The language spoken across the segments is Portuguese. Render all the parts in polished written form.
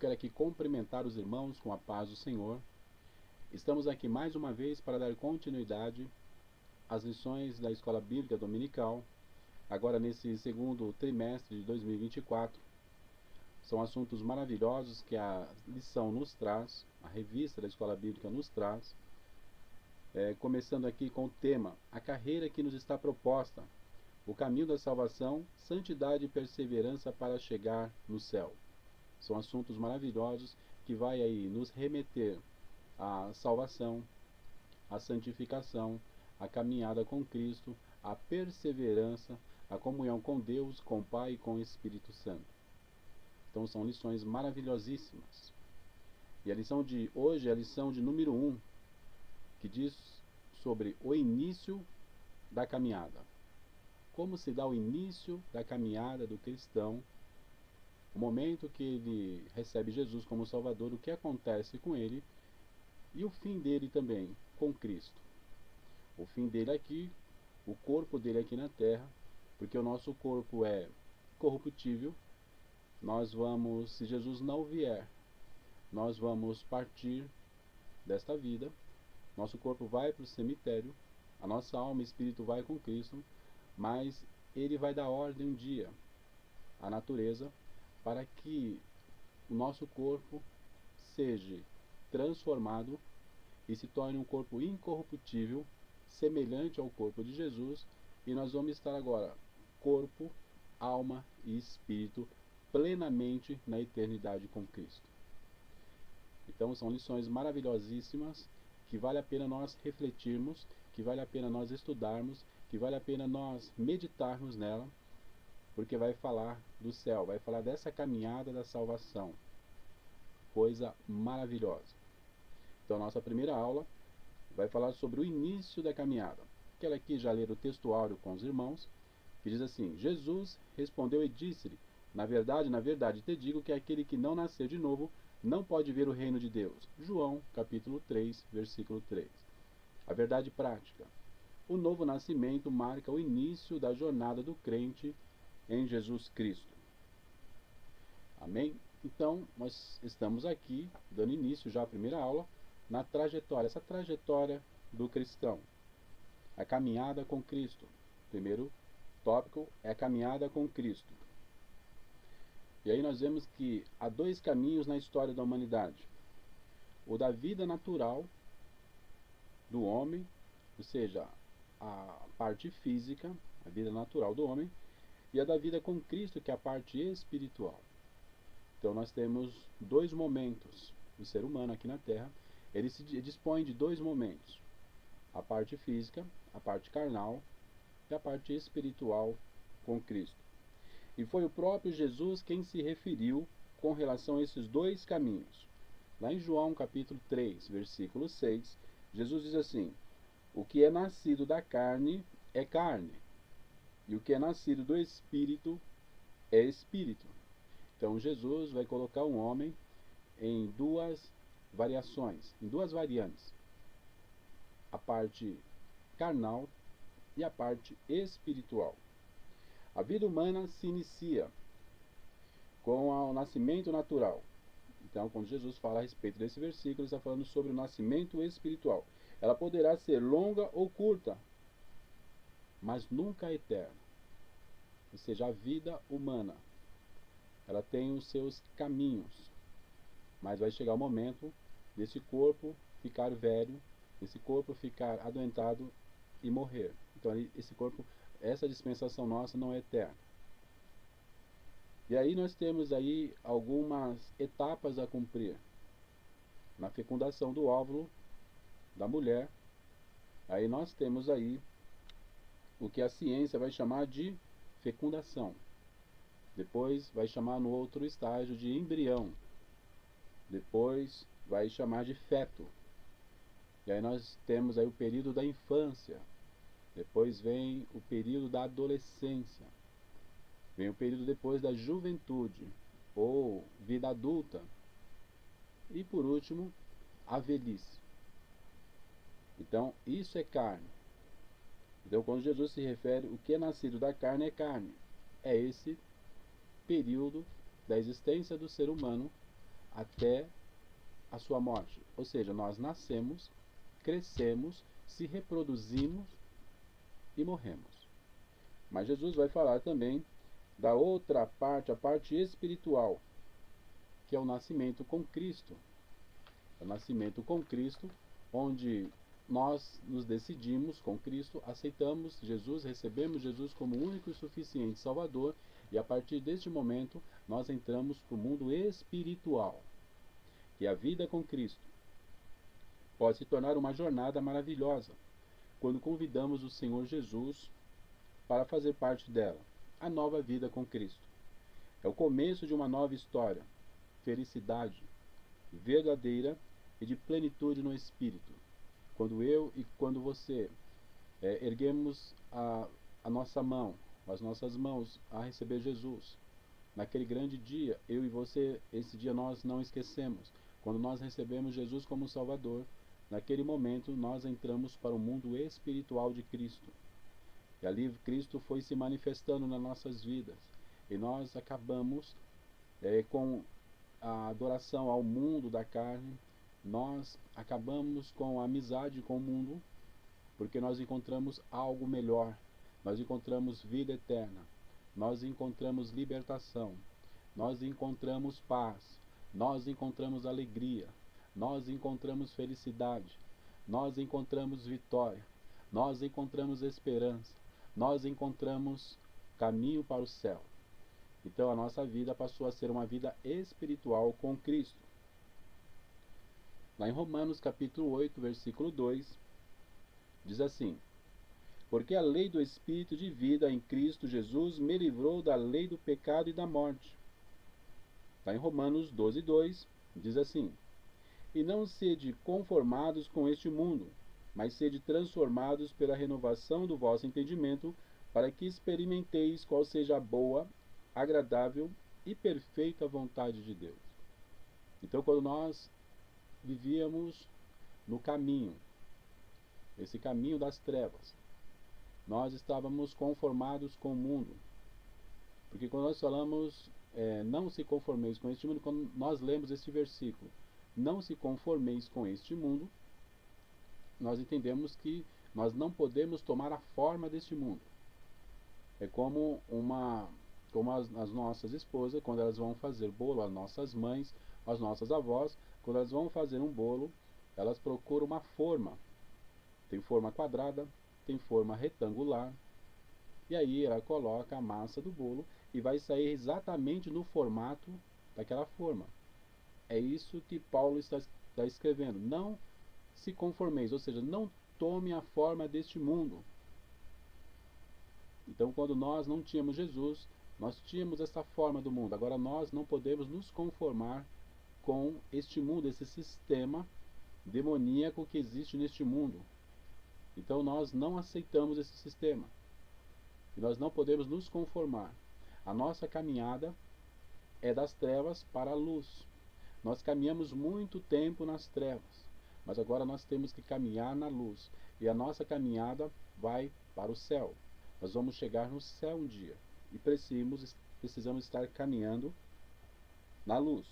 quero aqui cumprimentar os irmãos com a paz do Senhor. Estamos aqui mais uma vez para dar continuidade às lições da Escola Bíblica Dominical, agora nesse segundo trimestre de 2024. São assuntos maravilhosos que a lição nos traz, a revista da Escola Bíblica nos traz. Começando aqui com o tema, a carreira que nos está proposta, o caminho da salvação, santidade e perseverança para chegar no céu. São assuntos maravilhosos que vai aí nos remeter à salvação, à santificação, à caminhada com Cristo, à perseverança, à comunhão com Deus, com o Pai e com o Espírito Santo. Então são lições maravilhosíssimas. E a lição de hoje é a lição de número 1, que diz sobre o início da caminhada. Como se dá o início da caminhada do cristão, o momento que ele recebe Jesus como Salvador, o que acontece com ele e o fim dele também com Cristo. O fim dele aqui, o corpo dele aqui na terra, porque o nosso corpo é corruptível. Nós vamos, se Jesus não vier, nós vamos partir desta vida. Nosso corpo vai para o cemitério, a nossa alma e espírito vai com Cristo, mas ele vai dar ordem um dia à natureza para que o nosso corpo seja transformado e se torne um corpo incorruptível, semelhante ao corpo de Jesus, e nós vamos estar agora corpo, alma e espírito plenamente na eternidade com Cristo. Então são lições maravilhosíssimas que vale a pena nós refletirmos, que vale a pena nós estudarmos, que vale a pena nós meditarmos nela, porque vai falar do céu, vai falar dessa caminhada da salvação. Coisa maravilhosa. Então, nossa primeira aula vai falar sobre o início da caminhada. Quero aqui já ler o textuário com os irmãos, que diz assim: Jesus respondeu e disse-lhe: na verdade, te digo que aquele que não nascer de novo não pode ver o reino de Deus. João, capítulo 3, versículo 3. A verdade prática. O novo nascimento marca o início da jornada do crente em Jesus Cristo. Amém? Então, nós estamos aqui, dando início já à primeira aula, na trajetória, essa trajetória do cristão. A caminhada com Cristo. O primeiro tópico é a caminhada com Cristo. E aí nós vemos que há dois caminhos na história da humanidade. O da vida natural do homem, ou seja, a parte física, a vida natural do homem, e a da vida com Cristo, que é a parte espiritual. Então nós temos dois momentos. O ser humano aqui na Terra, ele se dispõe de dois momentos. A parte física, a parte carnal, e a parte espiritual com Cristo. E foi o próprio Jesus quem se referiu com relação a esses dois caminhos. Lá em João capítulo 3, versículo 6, Jesus diz assim: o que é nascido da carne é carne, e o que é nascido do Espírito é Espírito. Então Jesus vai colocar um homem em duas variações, em duas variantes. A parte carnal e a parte espiritual. A vida humana se inicia com o nascimento natural. Então, quando Jesus fala a respeito desse versículo, ele está falando sobre o nascimento espiritual. Ela poderá ser longa ou curta, mas nunca eterna. Ou seja, a vida humana, ela tem os seus caminhos, mas vai chegar o momento desse corpo ficar velho, desse corpo ficar adoentado e morrer. Então, esse corpo, essa dispensação nossa não é eterna. E aí nós temos aí algumas etapas a cumprir. Na fecundação do óvulo da mulher, aí nós temos aí o que a ciência vai chamar de fecundação. Depois vai chamar no outro estágio de embrião. Depois vai chamar de feto. E aí nós temos aí o período da infância. Depois vem o período da adolescência. Vem o período depois da juventude, ou vida adulta. E por último, a velhice. Então, isso é carne. Então, quando Jesus se refere, o que é nascido da carne é carne. É esse período da existência do ser humano até a sua morte. Ou seja, nós nascemos, crescemos, se reproduzimos e morremos. Mas Jesus vai falar também da outra parte, a parte espiritual, que é o nascimento com Cristo. É o nascimento com Cristo, onde nós nos decidimos com Cristo, aceitamos Jesus, recebemos Jesus como único e suficiente Salvador, e a partir deste momento nós entramos para o mundo espiritual, que é a vida com Cristo. Pode se tornar uma jornada maravilhosa quando convidamos o Senhor Jesus para fazer parte dela, a nova vida com Cristo. É o começo de uma nova história, felicidade verdadeira e de plenitude no Espírito. Quando eu e quando você erguemos a nossa mão, as nossas mãos a receber Jesus, naquele grande dia, eu e você, esse dia nós não esquecemos. Quando nós recebemos Jesus como Salvador, naquele momento nós entramos para o mundo espiritual de Cristo. E ali Cristo foi se manifestando nas nossas vidas. E nós acabamos com a adoração ao mundo da carne, nós acabamos com a amizade com o mundo, porque nós encontramos algo melhor, nós encontramos vida eterna, nós encontramos libertação, nós encontramos paz, nós encontramos alegria, nós encontramos felicidade, nós encontramos vitória, nós encontramos esperança, nós encontramos caminho para o céu. Então a nossa vida passou a ser uma vida espiritual com Cristo. Lá em Romanos capítulo 8, versículo 2, diz assim: porque a lei do Espírito de vida em Cristo Jesus me livrou da lei do pecado e da morte. Lá em Romanos 12, 2, diz assim: e não sede conformados com este mundo, mas sede transformados pela renovação do vosso entendimento, para que experimenteis qual seja a boa, agradável e perfeita vontade de Deus. Então, quando nós vivíamos no caminho, esse caminho das trevas, nós estávamos conformados com o mundo. Porque quando nós falamos não se conformeis com este mundo, quando nós lemos este versículo, não se conformeis com este mundo, nós entendemos que nós não podemos tomar a forma deste mundo. É como as nossas esposas, quando elas vão fazer bolo, as nossas mães, as nossas avós, quando elas vão fazer um bolo, elas procuram uma forma. Tem forma quadrada, tem forma retangular, e aí ela coloca a massa do bolo e vai sair exatamente no formato daquela forma. É isso que Paulo está escrevendo. Não se conformeis, ou seja, não tome a forma deste mundo. Então, quando nós não tínhamos Jesus, nós tínhamos essa forma do mundo. Agora nós não podemos nos conformar com este mundo, esse sistema demoníaco que existe neste mundo. Então nós não aceitamos esse sistema. E nós não podemos nos conformar. A nossa caminhada é das trevas para a luz. Nós caminhamos muito tempo nas trevas, mas agora nós temos que caminhar na luz. E a nossa caminhada vai para o céu. Nós vamos chegar no céu um dia. E precisamos estar caminhando na luz.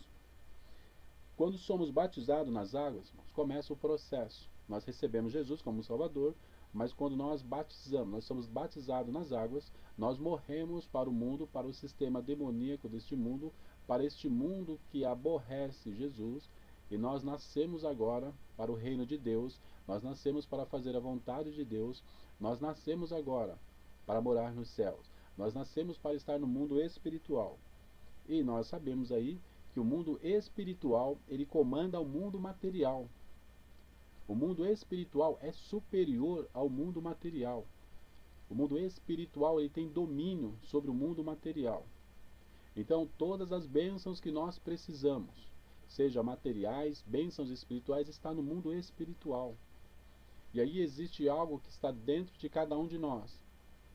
Quando somos batizados nas águas, começa o processo. Nós recebemos Jesus como Salvador, mas quando nós batizamos, nós somos batizados nas águas, nós morremos para o mundo, para o sistema demoníaco deste mundo, para este mundo que aborrece Jesus, e nós nascemos agora para o reino de Deus, nós nascemos para fazer a vontade de Deus, nós nascemos agora para morar nos céus, nós nascemos para estar no mundo espiritual. E nós sabemos aí que o mundo espiritual, ele comanda o mundo material. O mundo espiritual é superior ao mundo material. O mundo espiritual, ele tem domínio sobre o mundo material. Então, todas as bênçãos que nós precisamos, seja materiais, bênçãos espirituais, está no mundo espiritual. E aí existe algo que está dentro de cada um de nós,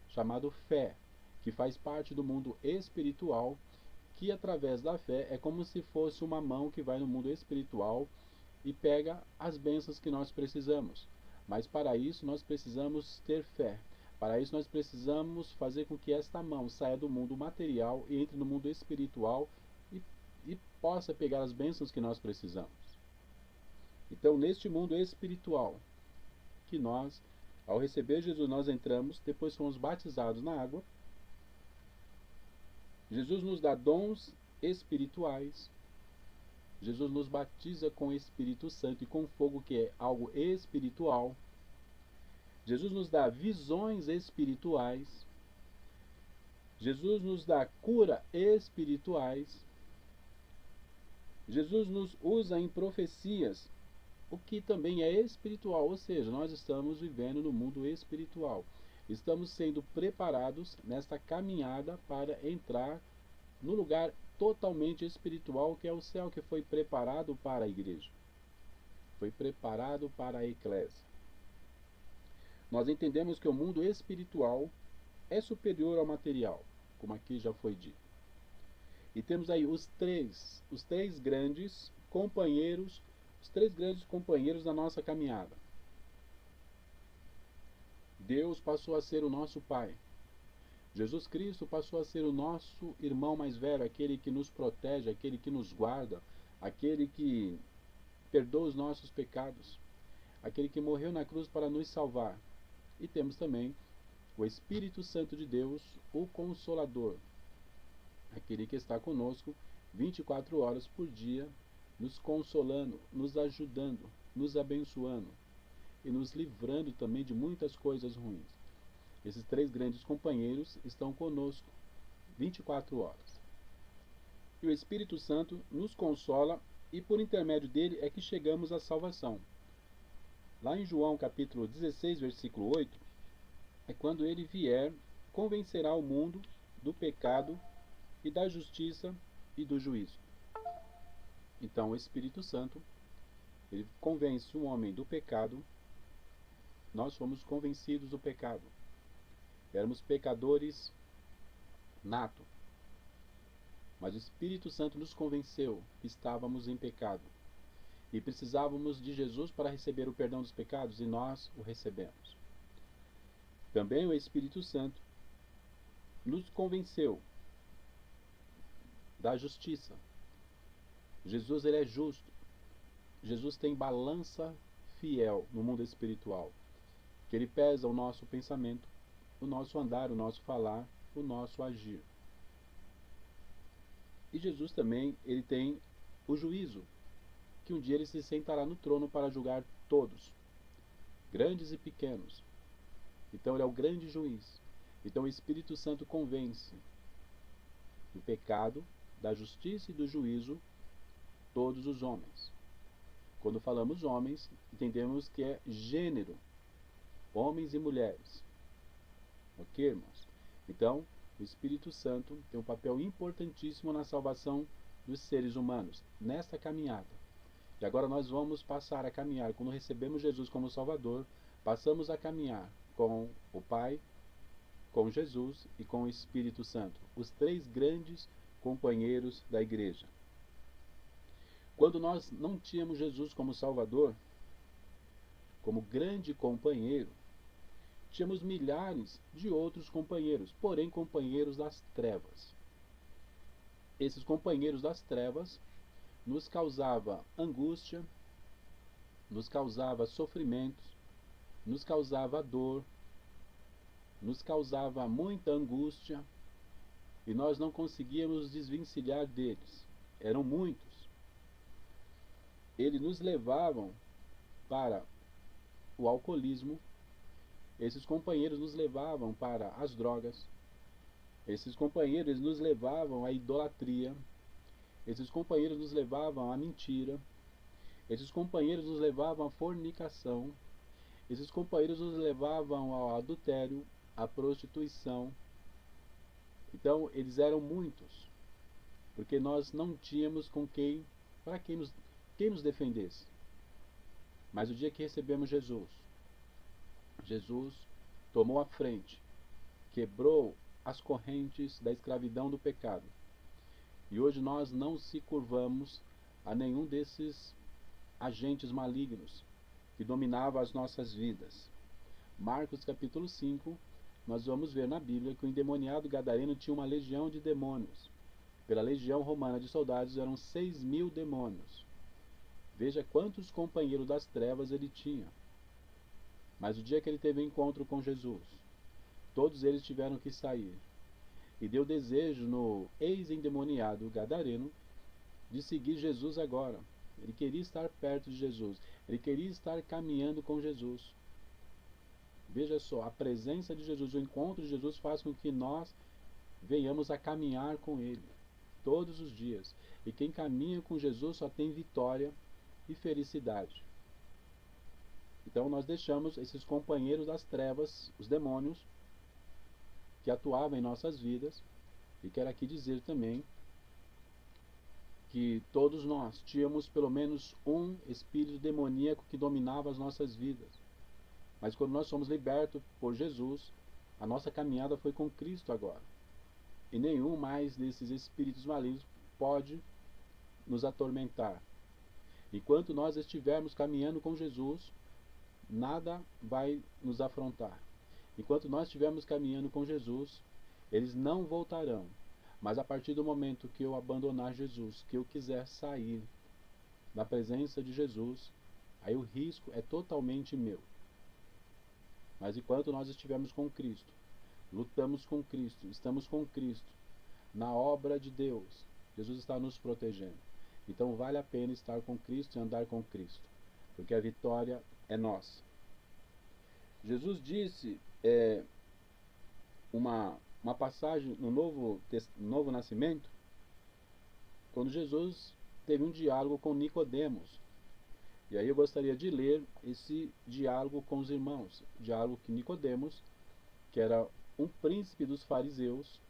chamado fé, que faz parte do mundo espiritual, que através da fé é como se fosse uma mão que vai no mundo espiritual e pega as bênçãos que nós precisamos. Mas para isso nós precisamos ter fé. Para isso nós precisamos fazer com que esta mão saia do mundo material e entre no mundo espiritual e possa pegar as bênçãos que nós precisamos. Então, neste mundo espiritual, que nós, ao receber Jesus, nós entramos, depois fomos batizados na água. Jesus nos dá dons espirituais. Jesus nos batiza com o Espírito Santo e com fogo, que é algo espiritual. Jesus nos dá visões espirituais. Jesus nos dá cura espirituais. Jesus nos usa em profecias, o que também é espiritual, ou seja, nós estamos vivendo no mundo espiritual. Estamos sendo preparados nesta caminhada para entrar no lugar totalmente espiritual, que é o céu, que foi preparado para a igreja. Foi preparado para a eclésia. Nós entendemos que o mundo espiritual é superior ao material, como aqui já foi dito. E temos aí os três grandes companheiros, da nossa caminhada. Deus passou a ser o nosso Pai. Jesus Cristo passou a ser o nosso irmão mais velho, aquele que nos protege, aquele que nos guarda, aquele que perdoa os nossos pecados, aquele que morreu na cruz para nos salvar. E temos também o Espírito Santo de Deus, o Consolador, aquele que está conosco 24 horas por dia, nos consolando, nos ajudando, nos abençoando e nos livrando também de muitas coisas ruins. Esses três grandes companheiros estão conosco 24 horas. E o Espírito Santo nos consola, e por intermédio dele é que chegamos à salvação. Lá em João capítulo 16, versículo 8, é quando ele vier, convencerá o mundo do pecado e da justiça e do juízo. Então o Espírito Santo, ele convence o homem do pecado. Nós fomos convencidos do pecado. Éramos pecadores nato. Mas o Espírito Santo nos convenceu que estávamos em pecado e precisávamos de Jesus para receber o perdão dos pecados, e nós o recebemos. Também o Espírito Santo nos convenceu da justiça. Jesus, ele é justo. Jesus tem balança fiel no mundo espiritual, que ele pesa o nosso pensamento, o nosso andar, o nosso falar, o nosso agir. E Jesus também, ele tem o juízo, que um dia ele se sentará no trono para julgar todos, grandes e pequenos. Então ele é o grande juiz. Então o Espírito Santo convence do pecado, da justiça e do juízo todos os homens. Quando falamos homens, entendemos que é gênero, homens e mulheres. Ok, irmãos? Então, o Espírito Santo tem um papel importantíssimo na salvação dos seres humanos, nesta caminhada. E agora nós vamos passar a caminhar, quando recebemos Jesus como Salvador, passamos a caminhar com o Pai, com Jesus e com o Espírito Santo, os três grandes companheiros da igreja. Quando nós não tínhamos Jesus como Salvador, como grande companheiro, tínhamos milhares de outros companheiros, porém companheiros das trevas. Esses companheiros das trevas nos causava angústia, nos causava sofrimentos, nos causava dor, nos causava muita angústia, e nós não conseguíamos desvencilhar deles. Eram muitos. Eles nos levavam para o alcoolismo. Esses companheiros nos levavam para as drogas. Esses companheiros nos levavam à idolatria. Esses companheiros nos levavam à mentira. Esses companheiros nos levavam à fornicação. Esses companheiros nos levavam ao adultério, à prostituição. Então, eles eram muitos, porque nós não tínhamos com quem nos defendesse. Mas o dia que recebemos Jesus, Jesus tomou a frente, quebrou as correntes da escravidão do pecado. E hoje nós não se curvamos a nenhum desses agentes malignos que dominavam as nossas vidas. Marcos capítulo 5, nós vamos ver na Bíblia que o endemoniado gadareno tinha uma legião de demônios. pela legião romana de soldados eram 6.000 demônios. Veja quantos companheiros das trevas ele tinha. Mas o dia que ele teve um encontro com Jesus, todos eles tiveram que sair. E deu desejo no ex-endemoniado gadareno de seguir Jesus agora. Ele queria estar perto de Jesus. Ele queria estar caminhando com Jesus. Veja só, a presença de Jesus, o encontro de Jesus faz com que nós venhamos a caminhar com Ele todos os dias. E quem caminha com Jesus só tem vitória e felicidade. Então nós deixamos esses companheiros das trevas, os demônios, que atuavam em nossas vidas. E quero aqui dizer também que todos nós tínhamos pelo menos um espírito demoníaco que dominava as nossas vidas. Mas quando nós somos libertos por Jesus, a nossa caminhada foi com Cristo agora. E nenhum mais desses espíritos malignos pode nos atormentar. Enquanto nós estivermos caminhando com Jesus, nada vai nos afrontar. Enquanto nós estivermos caminhando com Jesus, eles não voltarão. Mas a partir do momento que eu abandonar Jesus, que eu quiser sair da presença de Jesus, aí o risco é totalmente meu. Mas enquanto nós estivermos com Cristo, lutamos com Cristo, estamos com Cristo, na obra de Deus, Jesus está nos protegendo. Então vale a pena estar com Cristo e andar com Cristo, porque a vitória é nossa. Jesus disse uma passagem no Novo Nascimento, quando Jesus teve um diálogo com Nicodemos. E aí eu gostaria de ler esse diálogo com os irmãos. Diálogo que Nicodemos, que era um príncipe dos fariseus,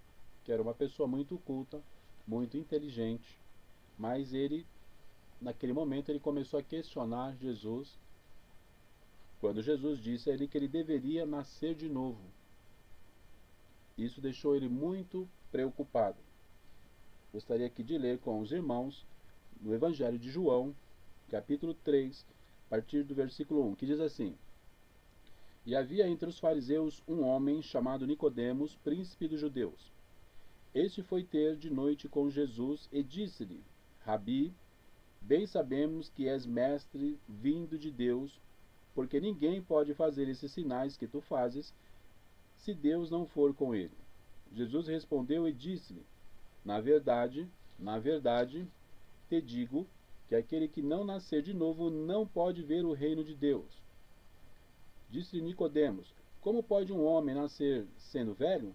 que era uma pessoa muito culta, muito inteligente, mas ele, naquele momento, ele começou a questionar Jesus, quando Jesus disse a ele que ele deveria nascer de novo. Isso deixou ele muito preocupado. Gostaria aqui de ler com os irmãos no Evangelho de João, capítulo 3, a partir do versículo 1, que diz assim: E havia entre os fariseus um homem chamado Nicodemos, príncipe dos judeus. Este foi ter de noite com Jesus e disse-lhe: Rabi, bem sabemos que és mestre vindo de Deus, porque ninguém pode fazer esses sinais que tu fazes, se Deus não for com ele. Jesus respondeu e disse-lhe: na verdade, te digo que aquele que não nascer de novo não pode ver o reino de Deus. Disse-lhe Nicodemos: como pode um homem nascer sendo velho?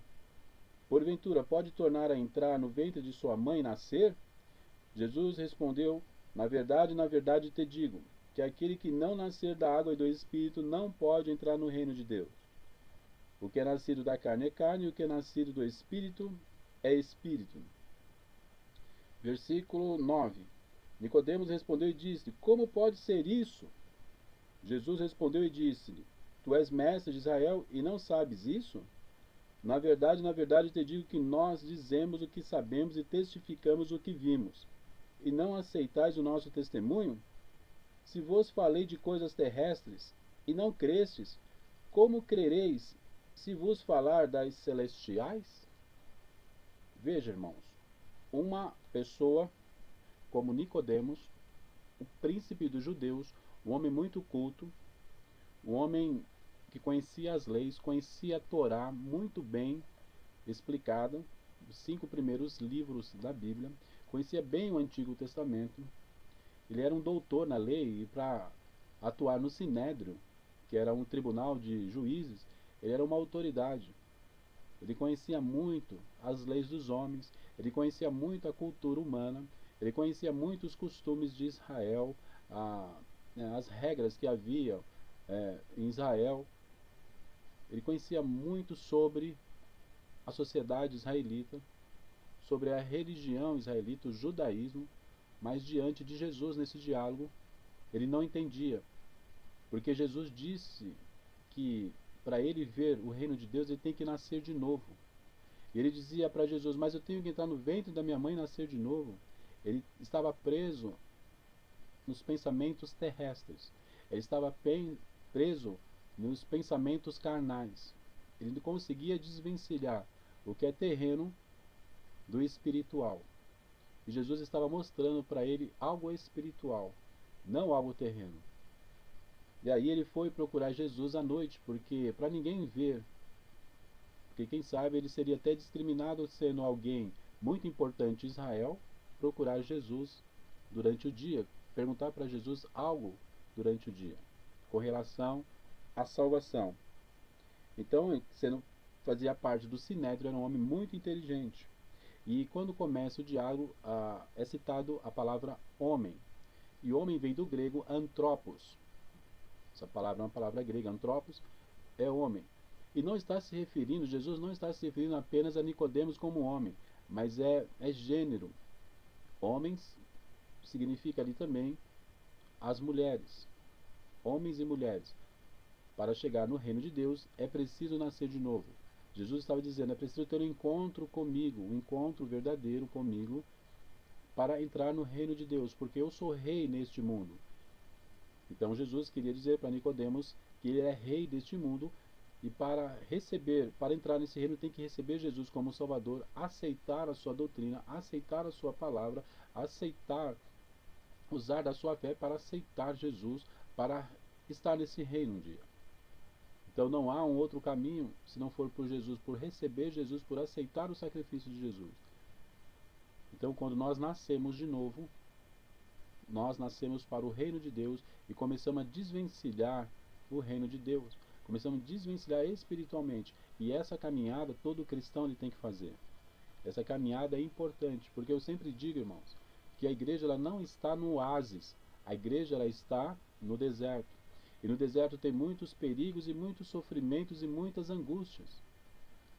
Porventura pode tornar a entrar no ventre de sua mãe e nascer? Jesus respondeu: na verdade te digo, que aquele que não nascer da água e do Espírito não pode entrar no reino de Deus. O que é nascido da carne é carne, e o que é nascido do Espírito é Espírito. Versículo 9. Nicodemos respondeu e disse: como pode ser isso? Jesus respondeu e disse-lhe: tu és mestre de Israel e não sabes isso? Na verdade te digo que nós dizemos o que sabemos e testificamos o que vimos, e não aceitais o nosso testemunho? Se vos falei de coisas terrestres e não crestes, como crereis se vos falar das celestiais? Veja, irmãos, uma pessoa como Nicodemos, o príncipe dos judeus, um homem muito culto, um homem que conhecia as leis, conhecia a Torá muito bem explicada, os 5 primeiros livros da Bíblia, conhecia bem o Antigo Testamento. Ele era um doutor na lei, e para atuar no Sinédrio, que era um tribunal de juízes, ele era uma autoridade. Ele conhecia muito as leis dos homens, ele conhecia muito a cultura humana, ele conhecia muito os costumes de Israel, as regras que havia em Israel. Ele conhecia muito sobre a sociedade israelita, sobre a religião israelita, o judaísmo, mas diante de Jesus nesse diálogo, ele não entendia, porque Jesus disse que para ele ver o reino de Deus, ele tem que nascer de novo. E ele dizia para Jesus: mas eu tenho que entrar no ventre da minha mãe e nascer de novo. Ele estava preso nos pensamentos terrestres, ele estava preso nos pensamentos carnais. Ele não conseguia desvencilhar o que é terreno do espiritual. E Jesus estava mostrando para ele algo espiritual, não algo terreno. E aí ele foi procurar Jesus à noite, porque para ninguém ver, porque quem sabe ele seria até discriminado sendo alguém muito importante em Israel, procurar Jesus durante o dia, perguntar para Jesus algo durante o dia, com relação à salvação. Então, sendo fazia parte do Sinédrio, era um homem muito inteligente. E quando começa o diálogo, é citado a palavra homem. E homem vem do grego antropos. Essa palavra é uma palavra grega, antropos é homem. E não está se referindo, Jesus não está se referindo apenas a Nicodemos como homem, mas é gênero. Homens significa ali também as mulheres, homens e mulheres. Para chegar no reino de Deus é preciso nascer de novo. Jesus estava dizendo, é preciso ter um encontro comigo, um encontro verdadeiro comigo, para entrar no reino de Deus, porque eu sou rei neste mundo. Então Jesus queria dizer para Nicodemos que ele é rei deste mundo, e para entrar nesse reino tem que receber Jesus como Salvador, aceitar a sua doutrina, aceitar a sua palavra, usar da sua fé para aceitar Jesus, para estar nesse reino um dia. Então não há um outro caminho se não for por Jesus, por receber Jesus, por aceitar o sacrifício de Jesus. Então quando nós nascemos de novo, nós nascemos para o reino de Deus e começamos a desvencilhar o reino de Deus. Começamos a desvencilhar espiritualmente. E essa caminhada todo cristão ele tem que fazer. Essa caminhada é importante, porque eu sempre digo, irmãos, que a igreja ela não está no oásis. A igreja ela está no deserto. E no deserto tem muitos perigos e muitos sofrimentos e muitas angústias.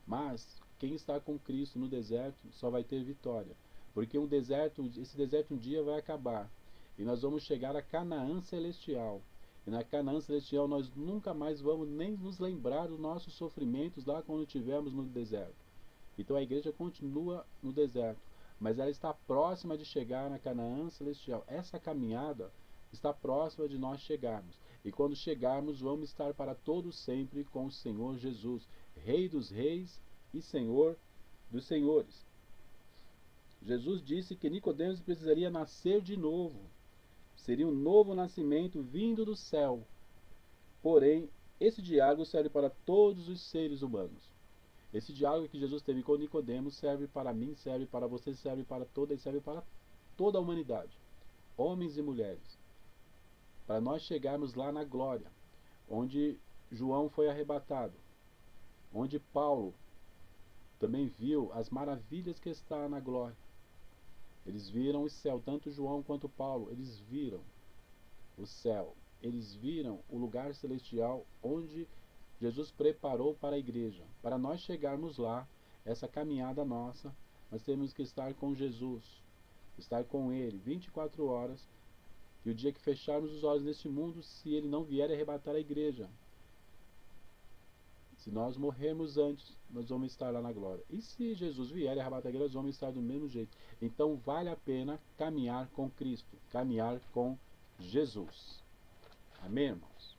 Mas quem está com Cristo no deserto só vai ter vitória. Porque esse deserto um dia vai acabar. E nós vamos chegar a Canaã celestial. E na Canaã celestial nós nunca mais vamos nem nos lembrar dos nossos sofrimentos lá quando estivermos no deserto. Então a igreja continua no deserto, mas ela está próxima de chegar na Canaã celestial. Essa caminhada está próxima de nós chegarmos. E quando chegarmos, vamos estar para todo sempre com o Senhor Jesus, Rei dos reis e Senhor dos senhores. Jesus disse que Nicodemos precisaria nascer de novo. Seria um novo nascimento vindo do céu. Porém, esse diálogo serve para todos os seres humanos. Esse diálogo que Jesus teve com Nicodemos serve para mim, serve para você, serve para toda a humanidade, homens e mulheres, para nós chegarmos lá na glória, onde João foi arrebatado, onde Paulo também viu as maravilhas que está na glória. Eles viram o céu, tanto João quanto Paulo, eles viram o céu, eles viram o lugar celestial onde Jesus preparou para a igreja. Para nós chegarmos lá, essa caminhada nossa, nós temos que estar com Jesus, estar com Ele 24 horas, e o dia que fecharmos os olhos neste mundo, se Ele não vier arrebatar a igreja, se nós morrermos antes, nós vamos estar lá na glória. E se Jesus vier e arrebatar a igreja, nós vamos estar do mesmo jeito. Então vale a pena caminhar com Cristo, caminhar com Jesus. Amém, irmãos?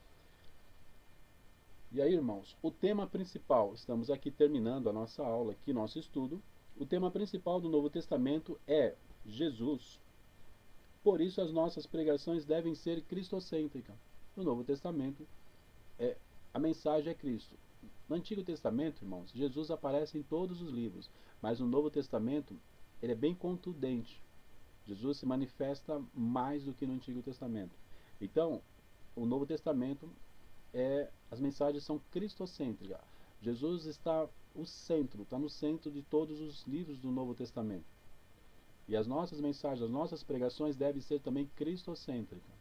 E aí, irmãos, o tema principal, estamos aqui terminando a nossa aula, aqui, nosso estudo. O tema principal do Novo Testamento é Jesus. Por isso as nossas pregações devem ser cristocêntricas. No Novo Testamento, a mensagem é Cristo. No Antigo Testamento, irmãos, Jesus aparece em todos os livros, mas no Novo Testamento ele é bem contundente. Jesus se manifesta mais do que no Antigo Testamento. Então, o Novo Testamento, as mensagens são cristocêntricas. Jesus está no centro de todos os livros do Novo Testamento. E as nossas mensagens, as nossas pregações devem ser também cristocêntricas.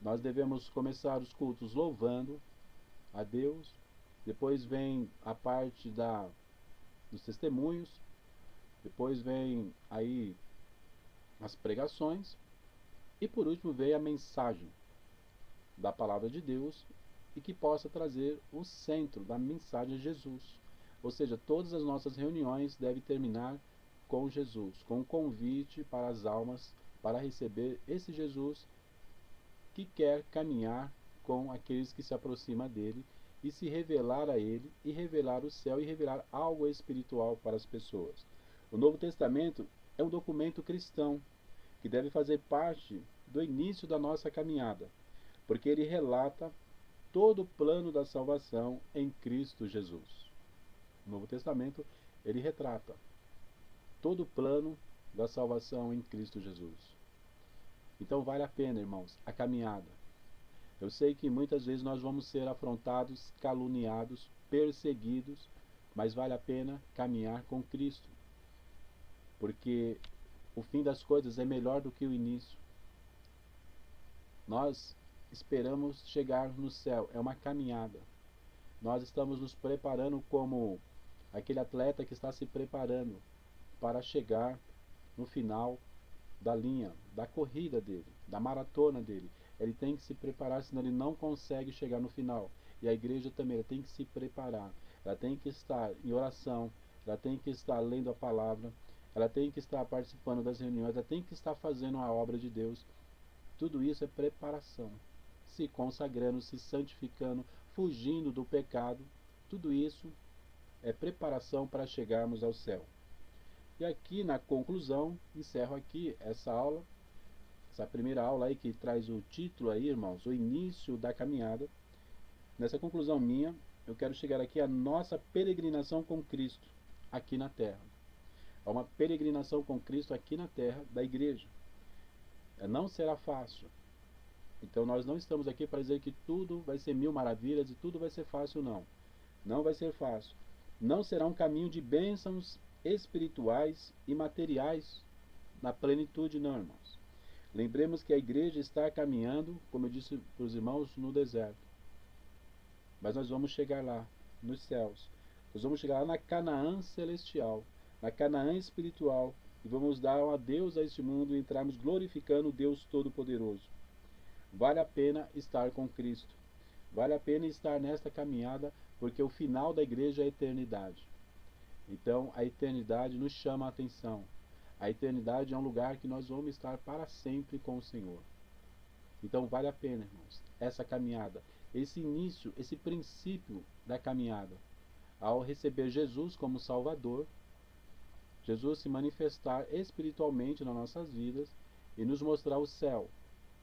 Nós devemos começar os cultos louvando a Deus. Depois vem a parte dos testemunhos. Depois vem aí as pregações. E por último vem a mensagem da palavra de Deus, e que possa trazer o centro da mensagem de Jesus. Ou seja, todas as nossas reuniões devem terminar com Jesus, com um convite para as almas para receber esse Jesus que quer caminhar com aqueles que se aproximam dele e se revelar a ele, e revelar o céu, e revelar algo espiritual para as pessoas. O Novo Testamento é um documento cristão que deve fazer parte do início da nossa caminhada, porque ele relata todo o plano da salvação em Cristo Jesus. O Novo Testamento, ele retrata todo o plano da salvação em Cristo Jesus. Então vale a pena, irmãos, a caminhada. Eu sei que muitas vezes nós vamos ser afrontados, caluniados, perseguidos, mas vale a pena caminhar com Cristo, porque o fim das coisas é melhor do que o início. Nós esperamos chegar no céu, é uma caminhada. Nós estamos nos preparando como aquele atleta que está se preparando para chegar no final da linha, da corrida dele, da maratona dele. Ele tem que se preparar, senão ele não consegue chegar no final. E a igreja também, ela tem que se preparar. Ela tem que estar em oração, ela tem que estar lendo a palavra, ela tem que estar participando das reuniões, ela tem que estar fazendo a obra de Deus. Tudo isso é preparação. Se consagrando, se santificando, fugindo do pecado. Tudo isso é preparação para chegarmos ao céu. E aqui na conclusão, encerro aqui essa aula, essa primeira aula aí que traz o título aí, irmãos, o início da caminhada. Nessa conclusão minha, eu quero chegar aqui à nossa peregrinação com Cristo aqui na terra. Há uma peregrinação com Cristo aqui na terra da igreja. Não será fácil. Então nós não estamos aqui para dizer que tudo vai ser mil maravilhas e tudo vai ser fácil, não. Não vai ser fácil. Não será um caminho de bênçãos espirituais e materiais na plenitude, não, irmãos. Lembremos que a igreja está caminhando, como eu disse para os irmãos, no deserto. Mas nós vamos chegar lá, nos céus. Nós vamos chegar lá na Canaã celestial, na Canaã espiritual, e vamos dar um adeus a este mundo e entrarmos glorificando o Deus Todo-Poderoso. Vale a pena estar com Cristo. Vale a pena estar nesta caminhada, porque o final da igreja é a eternidade. Então, a eternidade nos chama a atenção. A eternidade é um lugar que nós vamos estar para sempre com o Senhor. Então, vale a pena, irmãos, essa caminhada, esse início, esse princípio da caminhada. Ao receber Jesus como Salvador, Jesus se manifestar espiritualmente nas nossas vidas e nos mostrar o céu.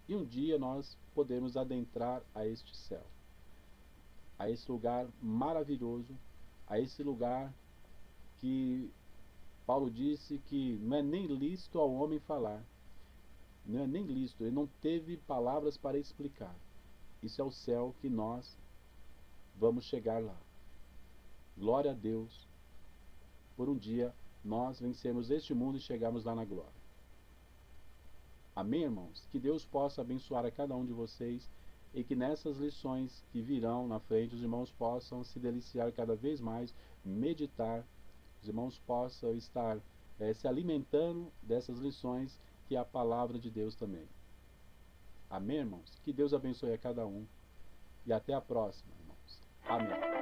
E um dia nós podemos adentrar a este céu, a esse lugar maravilhoso, a esse lugar que Paulo disse que não é nem lícito ao homem falar. Não é nem lícito, ele não teve palavras para explicar. Isso é o céu que nós vamos chegar lá. Glória a Deus por um dia nós vencermos este mundo e chegarmos lá na glória. Amém, irmãos? Que Deus possa abençoar a cada um de vocês e que nessas lições que virão na frente os irmãos possam se deliciar cada vez mais, meditar, os irmãos possam estar se alimentando dessas lições que é a palavra de Deus também. Amém, irmãos? Que Deus abençoe a cada um e até a próxima, irmãos. Amém.